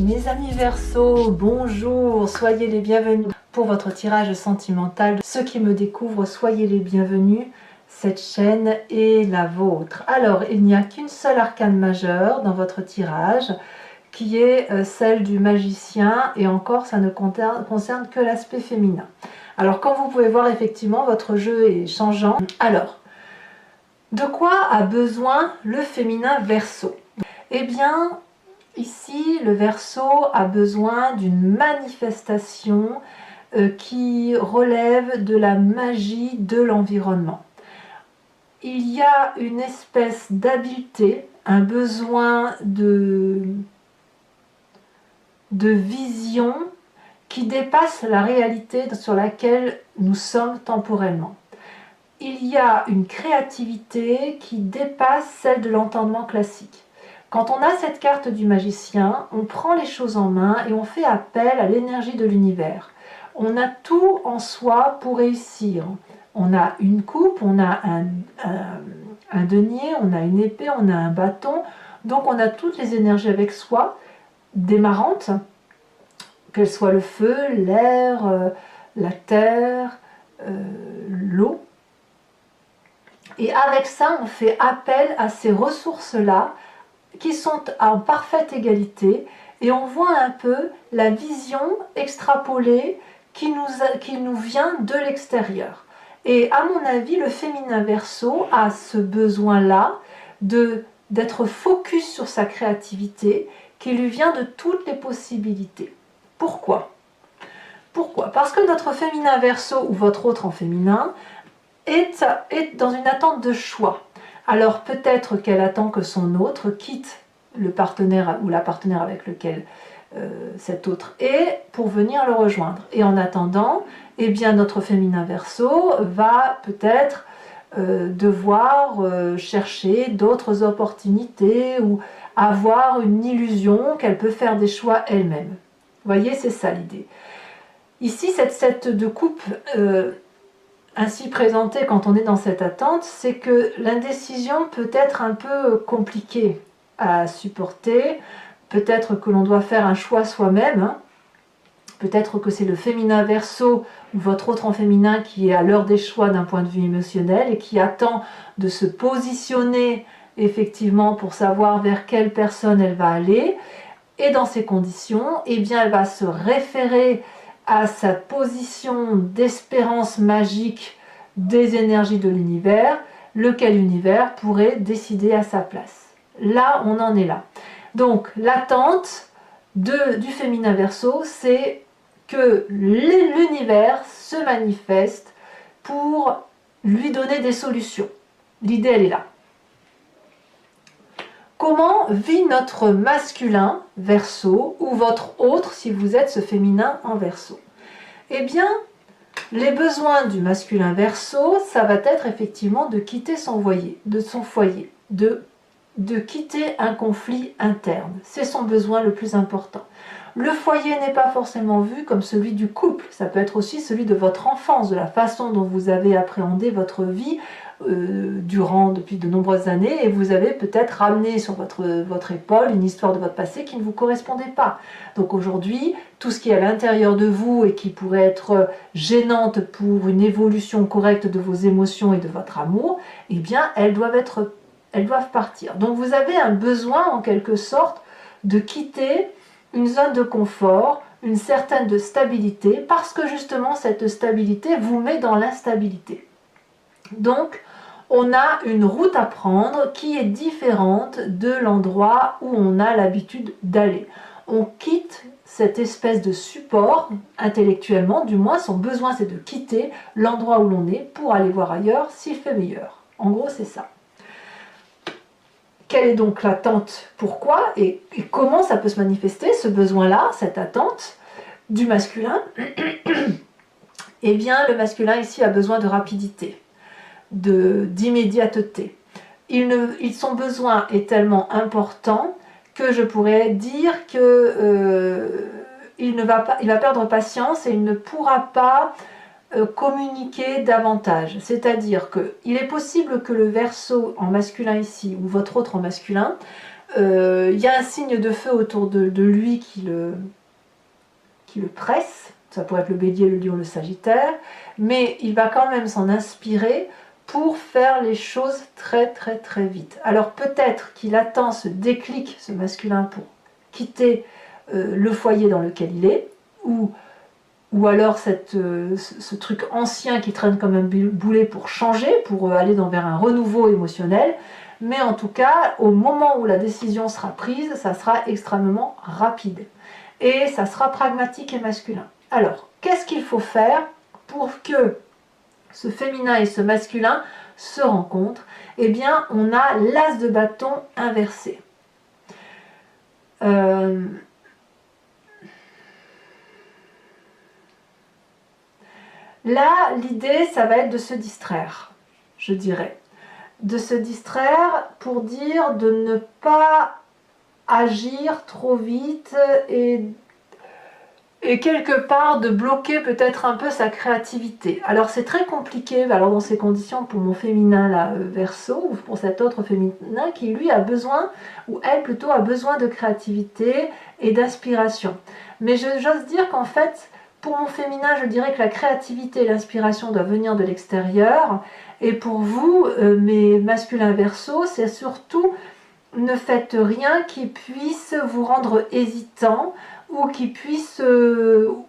Mes amis Verseau, bonjour, soyez les bienvenus pour votre tirage sentimental. Ceux qui me découvrent, soyez les bienvenus, cette chaîne est la vôtre. Alors, il n'y a qu'une seule arcane majeure dans votre tirage, qui est celle du magicien, et encore, ça ne concerne que l'aspect féminin. Alors, comme vous pouvez voir, effectivement, votre jeu est changeant. Alors, de quoi a besoin le féminin Verseau? Eh bien, ici, le Verseau a besoin d'une manifestation qui relève de la magie de l'environnement. Il y a une espèce d'habileté, un besoin de vision qui dépasse la réalité sur laquelle nous sommes temporellement. Il y a une créativité qui dépasse celle de l'entendement classique. Quand on a cette carte du magicien, on prend les choses en main et on fait appel à l'énergie de l'univers. On a tout en soi pour réussir. On a une coupe, on a un denier, on a une épée, on a un bâton. Donc on a toutes les énergies avec soi, démarrantes, qu'elles soient le feu, l'air, la terre, l'eau. Et avec ça, on fait appel à ces ressources-là qui sont en parfaite égalité, et on voit un peu la vision extrapolée qui nous vient de l'extérieur. Et à mon avis, le féminin Verseau a ce besoin-là d'être focus sur sa créativité qui lui vient de toutes les possibilités. Pourquoi? Parce que notre féminin Verseau, ou votre autre en féminin, est dans une attente de choix. Alors peut-être qu'elle attend que son autre quitte le partenaire ou la partenaire avec lequel cet autre est pour venir le rejoindre. Et en attendant, eh bien notre féminin Verseau va peut-être devoir chercher d'autres opportunités ou avoir une illusion qu'elle peut faire des choix elle-même. Vous voyez, c'est ça l'idée. Ici, cette 7 de coupe ainsi présentée quand on est dans cette attente, c'est que l'indécision peut être un peu compliquée à supporter. Peut-être que l'on doit faire un choix soi-même. Hein. Peut-être que c'est le féminin Verseau ou votre autre en féminin qui est à l'heure des choix d'un point de vue émotionnel et qui attend de se positionner effectivement pour savoir vers quelle personne elle va aller. Et dans ces conditions, eh bien, elle va se référer à sa position d'espérance magique des énergies de l'univers, lequel univers pourrait décider à sa place. Là, on en est là. Donc, l'attente du féminin Verseau, c'est que l'univers se manifeste pour lui donner des solutions. L'idée, elle est là. Comment vit notre masculin Verseau ou votre autre si vous êtes ce féminin en Verseau? Eh bien, les besoins du masculin Verseau, ça va être effectivement de quitter son foyer, de quitter un conflit interne. C'est son besoin le plus important. Le foyer n'est pas forcément vu comme celui du couple, ça peut être aussi celui de votre enfance, de la façon dont vous avez appréhendé votre vie depuis de nombreuses années, et vous avez peut-être ramené sur votre épaule une histoire de votre passé qui ne vous correspondait pas. Donc aujourd'hui, tout ce qui est à l'intérieur de vous et qui pourrait être gênante pour une évolution correcte de vos émotions et de votre amour, eh bien elles doivent partir. Donc vous avez un besoin en quelque sorte de quitter une zone de confort, une certaine stabilité, parce que justement cette stabilité vous met dans l'instabilité. Donc on a une route à prendre qui est différente de l'endroit où on a l'habitude d'aller. On quitte cette espèce de support intellectuellement, du moins son besoin c'est de quitter l'endroit où l'on est pour aller voir ailleurs s'il fait meilleur. En gros c'est ça. Quelle est donc l'attente? Pourquoi et comment ça peut se manifester, ce besoin-là, cette attente du masculin? Eh bien, le masculin ici a besoin de rapidité, d'immédiateté. Son besoin est tellement important que je pourrais dire que il va perdre patience et il ne pourra pas communiquer davantage. C'est-à-dire qu'il est possible que le Verseau en masculin ici, ou votre autre en masculin, Il y a un signe de feu autour de lui qui le presse. Ça pourrait être le bélier, le lion, le sagittaire. Mais il va quand même s'en inspirer pour faire les choses très très très vite. Alors peut-être qu'il attend ce déclic, ce masculin, pour quitter le foyer dans lequel il est, ou alors ce truc ancien qui traîne comme un boulet pour changer, pour aller vers un renouveau émotionnel. Mais en tout cas, au moment où la décision sera prise, ça sera extrêmement rapide. Et ça sera pragmatique et masculin. Alors, qu'est-ce qu'il faut faire pour que ce féminin et ce masculin se rencontrent? Eh bien, on a l'as de bâton inversé. Là, l'idée, ça va être de se distraire, je dirais. De se distraire pour dire de ne pas agir trop vite et quelque part de bloquer peut-être un peu sa créativité. Alors c'est très compliqué alors dans ces conditions pour mon féminin là, Verseau, ou pour cet autre féminin qui lui a besoin, ou elle plutôt a besoin de créativité et d'inspiration. Mais j'ose dire qu'en fait, pour mon féminin, je dirais que la créativité et l'inspiration doivent venir de l'extérieur. Et pour vous, mes masculins Verseau, c'est surtout ne faites rien qui puisse vous rendre hésitant, ou qui puisse, ou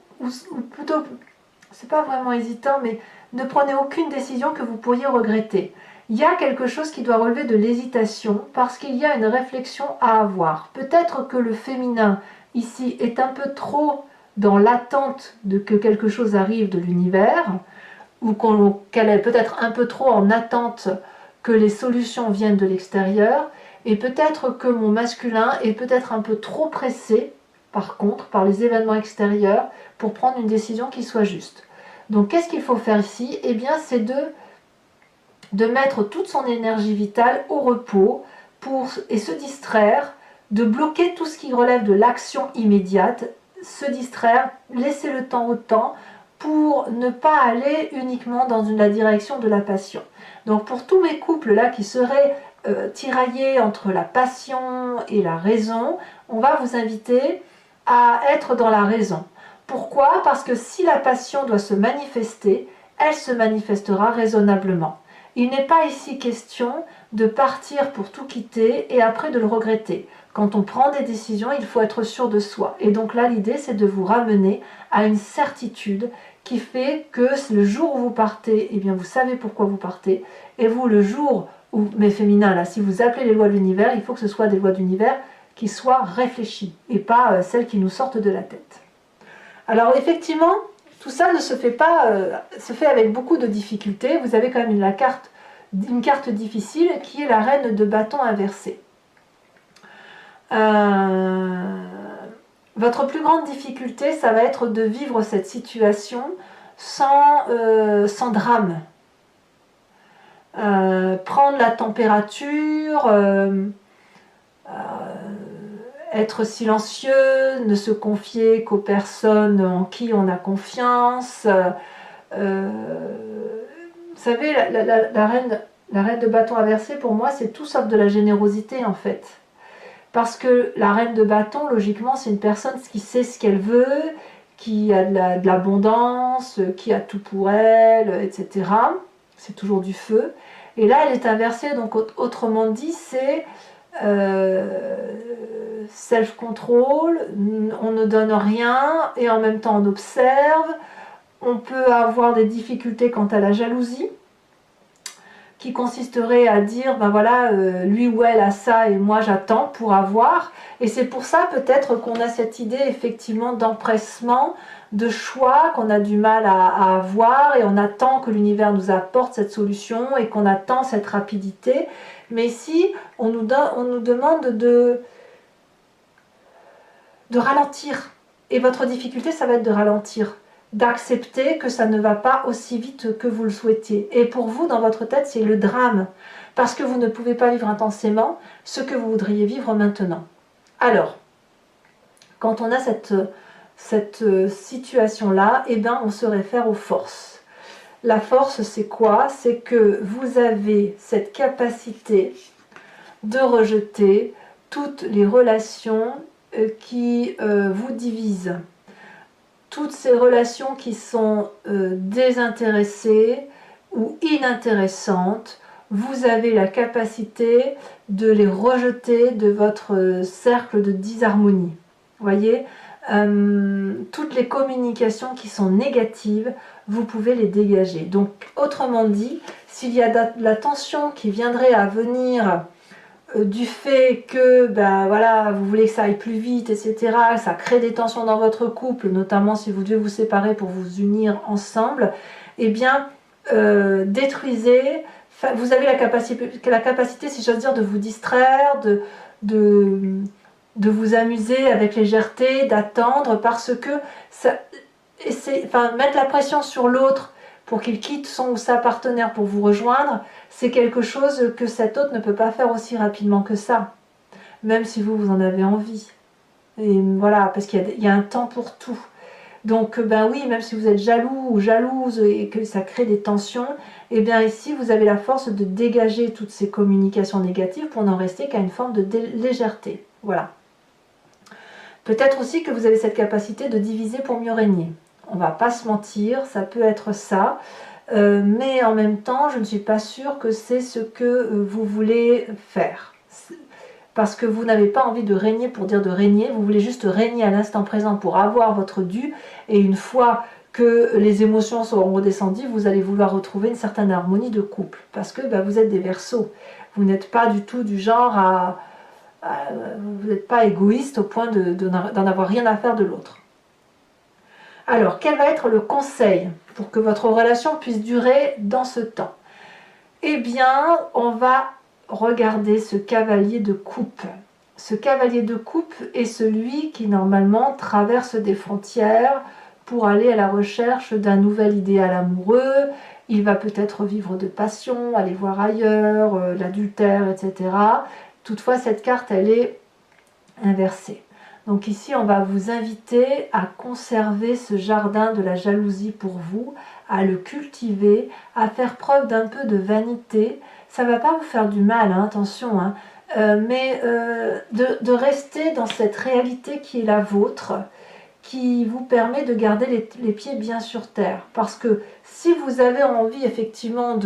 plutôt, c'est pas vraiment hésitant, mais ne prenez aucune décision que vous pourriez regretter. Il y a quelque chose qui doit relever de l'hésitation, parce qu'il y a une réflexion à avoir. Peut-être que le féminin, ici, est un peu trop dans l'attente de que quelque chose arrive de l'univers, ou qu'elle est peut-être un peu trop en attente que les solutions viennent de l'extérieur, et peut-être que mon masculin est peut-être un peu trop pressé, par contre, par les événements extérieurs, pour prendre une décision qui soit juste. Donc qu'est-ce qu'il faut faire ici? Eh bien, c'est de mettre toute son énergie vitale au repos et se distraire, de bloquer tout ce qui relève de l'action immédiate, se distraire, laisser le temps au temps, pour ne pas aller uniquement dans la direction de la passion. Donc pour tous mes couples là qui seraient tiraillés entre la passion et la raison, on va vous inviter à être dans la raison. Pourquoi? Parce que si la passion doit se manifester, elle se manifestera raisonnablement. Il n'est pas ici question de partir pour tout quitter et après de le regretter. Quand on prend des décisions, il faut être sûr de soi. Et donc là, l'idée, c'est de vous ramener à une certitude qui fait que le jour où vous partez, eh bien, vous savez pourquoi vous partez. Et vous, le jour où, mais féminin, là, si vous appelez les lois de l'univers, il faut que ce soit des lois d'univers qui soient réfléchies et pas celles qui nous sortent de la tête. Alors effectivement, tout ça ne se fait pas, se fait avec beaucoup de difficultés. Vous avez quand même une carte difficile qui est la reine de bâton inversée. Votre plus grande difficulté, ça va être de vivre cette situation sans drame. Prendre la température, être silencieux, ne se confier qu'aux personnes en qui on a confiance. Vous savez, la reine de bâton inversée, pour moi, c'est tout sauf de la générosité, en fait. Parce que la reine de bâton, logiquement, c'est une personne qui sait ce qu'elle veut, qui a de l'abondance, qui a tout pour elle, etc. C'est toujours du feu. Et là, elle est inversée, donc autrement dit, c'est self-control, on ne donne rien et en même temps on observe. On peut avoir des difficultés quant à la jalousie, qui consisterait à dire, ben voilà, lui ou elle a ça et moi j'attends pour avoir. Et c'est pour ça peut-être qu'on a cette idée effectivement d'empressement, de choix qu'on a du mal à avoir, et on attend que l'univers nous apporte cette solution et qu'on attend cette rapidité. Mais ici, on nous demande de ralentir. Et votre difficulté, ça va être de ralentir, d'accepter que ça ne va pas aussi vite que vous le souhaitiez. Et pour vous, dans votre tête, c'est le drame, parce que vous ne pouvez pas vivre intensément ce que vous voudriez vivre maintenant. Alors, quand on a cette situation-là, eh bien, on se réfère aux forces. La force, c'est quoi? C'est que vous avez cette capacité de rejeter toutes les relations qui vous divisent, toutes ces relations qui sont désintéressées ou inintéressantes, vous avez la capacité de les rejeter de votre cercle de disharmonie. Voyez, toutes les communications qui sont négatives, vous pouvez les dégager. Donc, autrement dit, s'il y a de la tension qui viendrait à venir du fait que ben, voilà, vous voulez que ça aille plus vite, etc., ça crée des tensions dans votre couple, notamment si vous devez vous séparer pour vous unir ensemble, eh bien, détruisez. Vous avez la capacité, si j'ose dire, de vous distraire, de vous amuser avec légèreté, d'attendre, parce que ça, mettre la pression sur l'autre pour qu'il quitte son ou sa partenaire pour vous rejoindre, c'est quelque chose que cet autre ne peut pas faire aussi rapidement que ça, même si vous en avez envie. Et voilà, parce qu'il y a un temps pour tout. Donc, ben oui, même si vous êtes jaloux ou jalouse et que ça crée des tensions, eh bien ici, vous avez la force de dégager toutes ces communications négatives pour n'en rester qu'à une forme de légèreté. Voilà. Peut-être aussi que vous avez cette capacité de diviser pour mieux régner. On ne va pas se mentir, ça peut être ça. Mais en même temps, je ne suis pas sûre que c'est ce que vous voulez faire. Parce que vous n'avez pas envie de régner pour dire de régner, vous voulez juste régner à l'instant présent pour avoir votre dû, et une fois que les émotions seront redescendues, vous allez vouloir retrouver une certaine harmonie de couple. Parce que vous êtes des Verseaux. Vous n'êtes pas du tout du genre vous n'êtes pas égoïste au point d'en avoir rien à faire de l'autre. Alors, quel va être le conseil pour que votre relation puisse durer dans ce temps? Eh bien, on va regarder ce cavalier de coupe. Ce cavalier de coupe est celui qui, normalement, traverse des frontières pour aller à la recherche d'un nouvel idéal amoureux. Il va peut-être vivre de passion, aller voir ailleurs, l'adultère, etc. Toutefois, cette carte, elle est inversée. Donc ici, on va vous inviter à conserver ce jardin de la jalousie pour vous, à le cultiver, à faire preuve d'un peu de vanité. Ça ne va pas vous faire du mal, hein, attention, hein, mais de rester dans cette réalité qui est la vôtre, qui vous permet de garder les pieds bien sur terre. Parce que si vous avez envie effectivement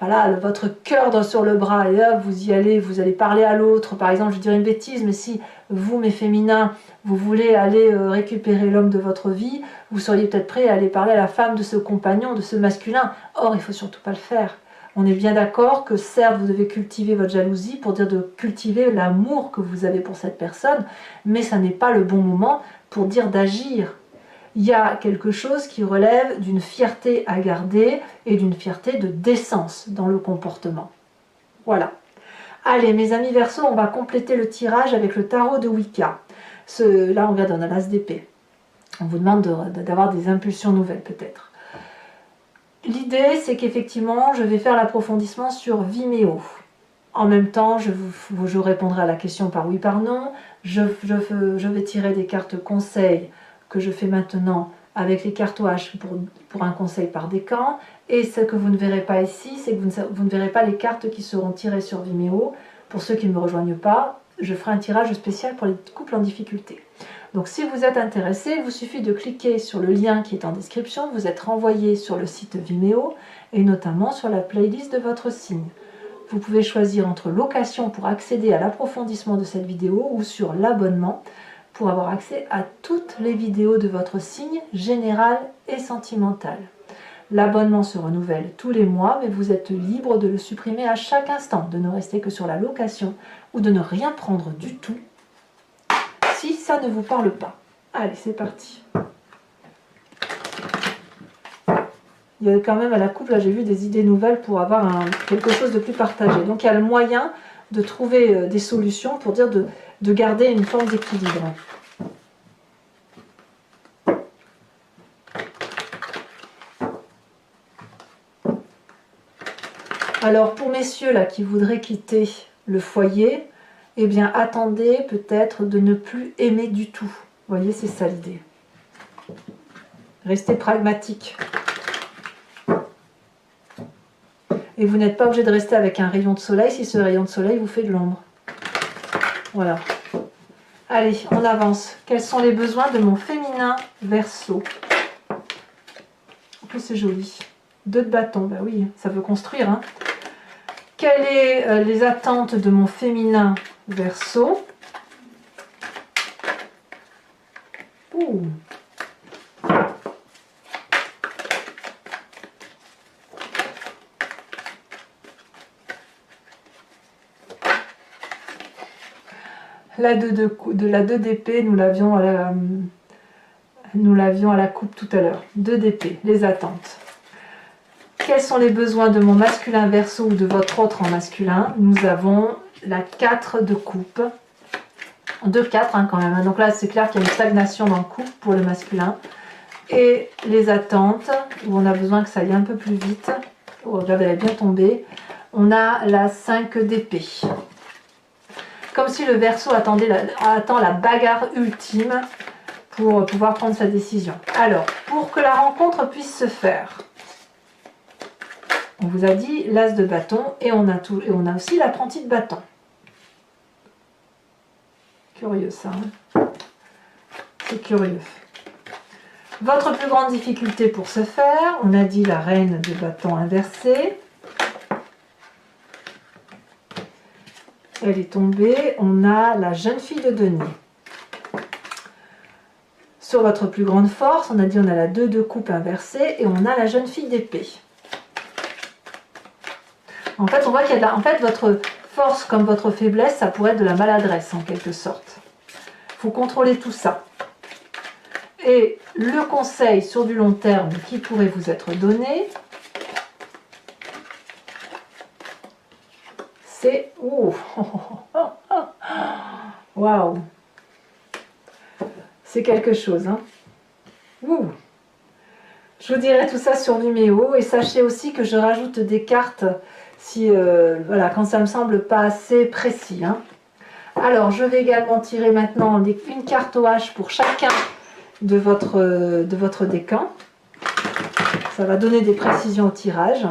voilà, votre cœur sur le bras, et là, vous allez parler à l'autre. Par exemple, je dirais une bêtise, mais si vous, mes féminins, vous voulez aller récupérer l'homme de votre vie, vous seriez peut-être prêt à aller parler à la femme de ce compagnon, de ce masculin. Or, il ne faut surtout pas le faire. On est bien d'accord que certes, vous devez cultiver votre jalousie pour dire de cultiver l'amour que vous avez pour cette personne, mais ça n'est pas le bon moment pour dire d'agir. Il y a quelque chose qui relève d'une fierté à garder et d'une fierté de décence dans le comportement. Voilà. Allez, mes amis Verseaux, on va compléter le tirage avec le tarot de Wicca. Là, on regarde, on a l'as d'épée. On vous demande d'avoir des impulsions nouvelles, peut-être. L'idée, c'est qu'effectivement, je vais faire l'approfondissement sur Vimeo. En même temps, je répondrai à la question par oui, par non. Je vais tirer des cartes conseils que je fais maintenant avec les cartouages pour un conseil par décan. Et ce que vous ne verrez pas ici, c'est que vous ne verrez pas les cartes qui seront tirées sur Vimeo. Pour ceux qui ne me rejoignent pas, je ferai un tirage spécial pour les couples en difficulté. Donc si vous êtes intéressé, il vous suffit de cliquer sur le lien qui est en description, vous êtes renvoyé sur le site Vimeo et notamment sur la playlist de votre signe. Vous pouvez choisir entre location pour accéder à l'approfondissement de cette vidéo ou sur l'abonnement pour avoir accès à toutes les vidéos de votre signe général et sentimental. L'abonnement se renouvelle tous les mois, mais vous êtes libre de le supprimer à chaque instant, de ne rester que sur la location ou de ne rien prendre du tout si ça ne vous parle pas. Allez, c'est parti. Il y a quand même à la coupe, là j'ai vu des idées nouvelles pour avoir quelque chose de plus partagé. Donc il y a le moyen de trouver des solutions pour dire de garder une forme d'équilibre. Alors pour messieurs là qui voudraient quitter le foyer, eh bien attendez peut-être de ne plus aimer du tout. Vous voyez, c'est ça l'idée. Restez pragmatique. Et vous n'êtes pas obligé de rester avec un rayon de soleil si ce rayon de soleil vous fait de l'ombre. Voilà. Allez, on avance. Quels sont les besoins de mon féminin Verseau? En plus, c'est joli. 2 de bâton, bah oui, ça veut construire. Hein. Quelles sont les attentes de mon féminin Verseau? Ouh. La 2 d'épée, nous l'avions à la coupe tout à l'heure. 2 d'épée, les attentes. Quels sont les besoins de mon masculin Verseau ou de votre autre en masculin? Nous avons la 4 de coupe. 2-4 hein, quand même. Donc là, c'est clair qu'il y a une stagnation dans le couple pour le masculin. Et les attentes, où on a besoin que ça aille un peu plus vite. Oh, regardez, elle est bien tombée. On a la 5 d'épée. Comme si le Verseau attend la bagarre ultime pour pouvoir prendre sa décision. Alors, pour que la rencontre puisse se faire, on vous a dit l'as de bâton et on a aussi l'apprenti de bâton. Curieux ça. Hein, c'est curieux. Votre plus grande difficulté pour ce faire, on a dit la reine de bâton inversée. Elle est tombée. On a la jeune fille de denier. Sur votre plus grande force, on a dit on a la 2 de coupe inversée et on a la jeune fille d'épée. En fait, on voit qu'il y a votre force comme votre faiblesse, ça pourrait être de la maladresse en quelque sorte. Il faut contrôler tout ça. Et le conseil sur du long terme qui pourrait vous être donné, c'est... Waouh! C'est quelque chose. Hein. Ouh. Je vous dirai tout ça sur Vimeo. Et sachez aussi que je rajoute des cartes si, voilà, quand ça me semble pas assez précis. Hein. Alors, je vais également tirer maintenant une carte au H pour chacun de votre décan. Ça va donner des précisions au tirage.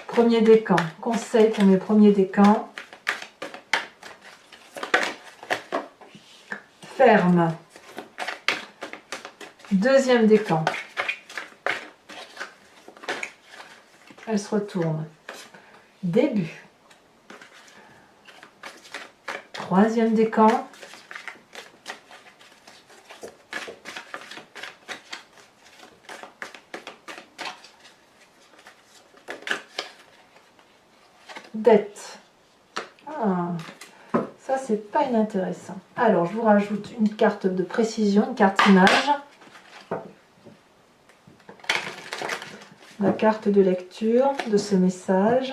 Premier décan, conseil pour mes premiers décans. Ferme. Deuxième décan. Elle se retourne. Début. Troisième décan. Dette. Ah, ça c'est pas inintéressant. Alors je vous rajoute une carte de précision, une carte image. La carte de lecture de ce message.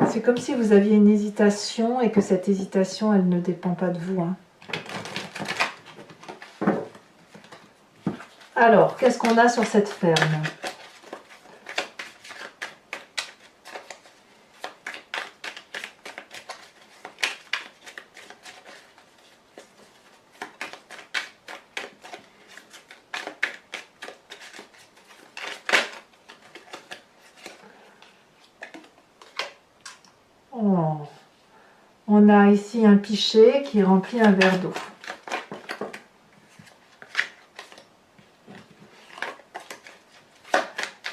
C'est comme si vous aviez une hésitation et que cette hésitation, elle ne dépend pas de vous. Hein. Alors, qu'est-ce qu'on a sur cette ferme ? Oh. On a ici un pichet qui remplit un verre d'eau.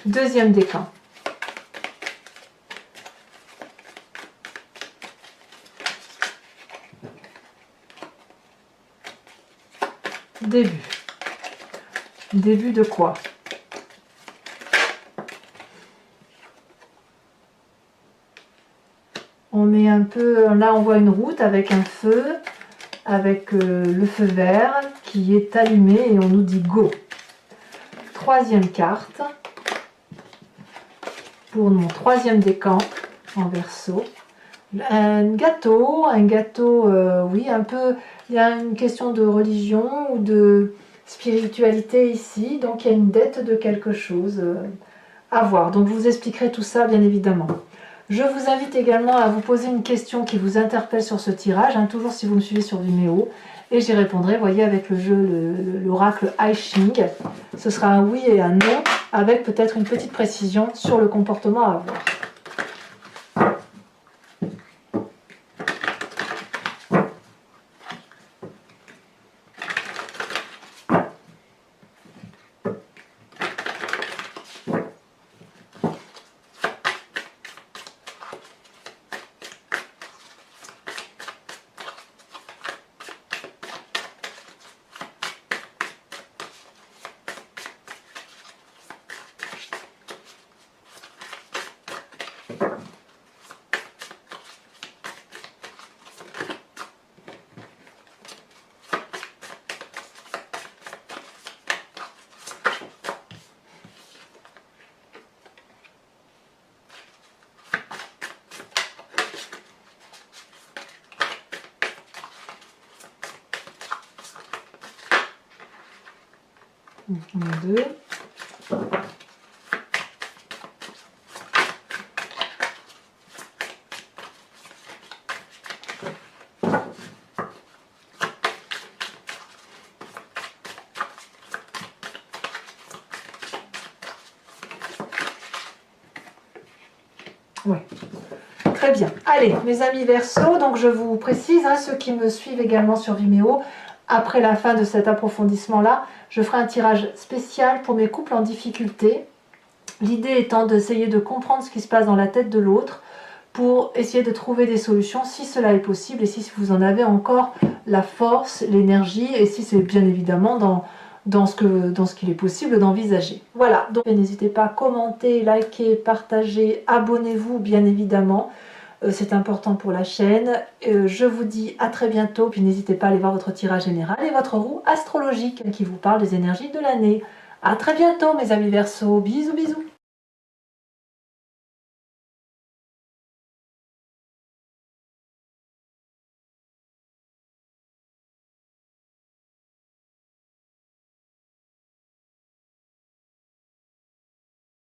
Deuxième décan. Début. Début de quoi ? On est un peu... Là, on voit une route avec un feu, avec le feu vert qui est allumé et on nous dit go. Troisième carte. Pour mon troisième décan en Verseau, Un gâteau, oui, un peu, il y a une question de religion ou de spiritualité ici, donc il y a une dette de quelque chose à voir. Donc je vous expliquerai tout ça bien évidemment. Je vous invite également à vous poser une question qui vous interpelle sur ce tirage, hein, toujours si vous me suivez sur Vimeo, et j'y répondrai, voyez, avec le jeu, l'oracle I Ching. Ce sera un oui et un non, avec peut-être une petite précision sur le comportement à avoir. Deux. Ouais. Très bien. Allez, mes amis Verseau, donc je vous précise, hein, ceux qui me suivent également sur Vimeo, après la fin de cet approfondissement-là, je ferai un tirage spécial pour mes couples en difficulté. L'idée étant d'essayer de comprendre ce qui se passe dans la tête de l'autre pour essayer de trouver des solutions si cela est possible et si vous en avez encore la force, l'énergie et si c'est bien évidemment dans ce qu'il est possible d'envisager. Voilà, donc n'hésitez pas à commenter, liker, partager, abonnez-vous bien évidemment. C'est important pour la chaîne. Je vous dis à très bientôt, puis n'hésitez pas à aller voir votre tirage général et votre roue astrologique qui vous parle des énergies de l'année. À très bientôt mes amis Verseaux, bisous bisous.